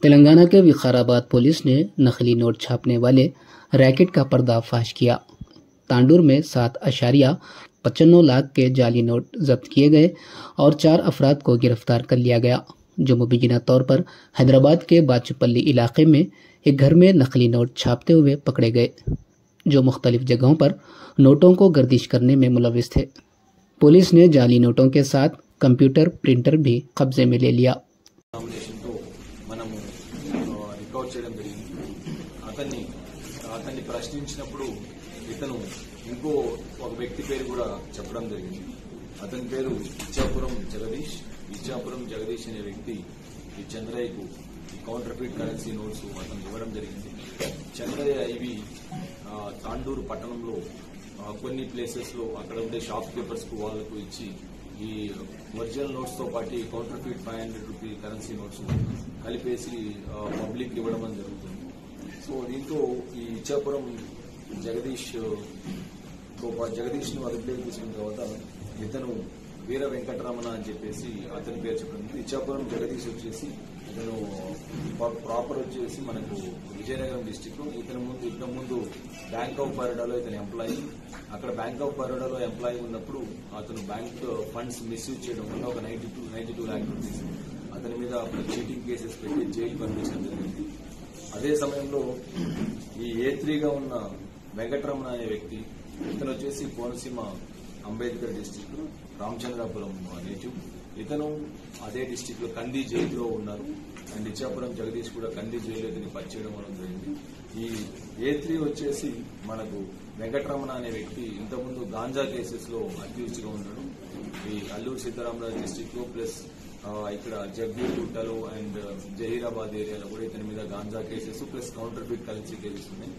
तेलंगाना के विकाराबाद पुलिस ने नकली नोट छापने वाले रैकेट का पर्दाफाश किया। तांडूर में 7.95 लाख के जाली नोट जब्त किए गए और 4 अफराद को गिरफ्तार कर लिया गया, जो मुबीना तौर पर हैदराबाद के बाचुपल्ली इलाके में एक घर में नकली नोट छापते हुए पकड़े गए, जो मुख्तलिफ जगहों पर नोटों को गर्दिश करने में मुलविस थे। पुलिस ने जाली नोटों के साथ कंप्यूटर प्रिंटर भी कब्जे में ले लिया। మనము రికవర్ చేయడం జరిగింది. అతన్ని ప్రశ్నించినప్పుడు ఇతను ఇంకో ఒక వ్యక్తి పేరు కూడా చెప్పడం జరిగింది. అతని పేరు ఇచ్చాపురం జగదీష్ అనే వ్యక్తి ఈ చంద్రయ్యకు ఈ కౌంటర్ఫీట్ కరెన్సీ నోట్స్ అతను ఇవ్వడం జరిగింది. చంద్రయ్య ఇవి తాండూరు పట్టణంలో కొన్ని ప్లేసెస్ లో అక్కడ ఉండే షాప్ కీపర్స్ కు వాళ్లకు ఇచ్చి ఈ ఒరిజినల్ నోట్స్ తో పాటు కౌంటర్ఫీట్ 500 రూపీ కరెన్సీ నోట్స్ కలిపేసి పబ్లిక్ ఇవ్వడం జరుగుతుంది. సో దీంతో ఈ ఇచ్చాపురం జగదీష్ ను అదుపులోకి తీసుకున్న తర్వాత ఇతను వీర వెంకటరమణ అని చెప్పేసి అతని పేరు చెప్పడం. ఇచ్చాపురం జగదీష్ వచ్చేసి ఇతను ప్రాపర్ వచ్చేసి మనకు విజయనగరం డిస్టిక్. ఇంతకు ముందు బ్యాంక్ ఆఫ్ బరోడాలో ఇతను ఎంప్లాయీ. అక్కడ బ్యాంక్ ఆఫ్ బరోడాలో ఎంప్లాయీ ఉన్నప్పుడు అతను బ్యాంక్ ఫండ్స్ మిస్యూజ్ చేయడం వల్ల ఒక 92 లాక్ రూపీస్ అతని మీద చీటింగ్ కేసెస్ పెట్టి జైలు పంపించడం జరిగింది. అదే సమయంలో ఈ A3గా ఉన్న వెంకటరమణ అనే వ్యక్తి ఇతను వచ్చేసి కోనసీమ అంబేద్కర్ డిస్టిక్ రామచంద్రాపురం నేటివ్. ఇతను అదే డిస్టిక్ లో కంది జైలులో ఉన్నారు. అండ్ ఇచ్చాపురం జగదీష్ కూడా కంది జైలు ఇతని పరిచయం వల్ల జరిగింది. ఈ A3 వచ్చేసి మనకు వెంకటరమణ అనే వ్యక్తి ఇంతకుముందు గాంజా కేసెస్ లో అక్యూజ్డ్ గా ఉన్నాడు. ఈ అల్లూరు సీతారామరాజు డిస్టిక్ లో ప్లస్ ఇక్కడ జగ్గూరులో అండ్ జహీరాబాద్ ఏరియాలో కూడా ఇతని మీద ganja cases plus counterfeit currency cases ఉన్నాయి.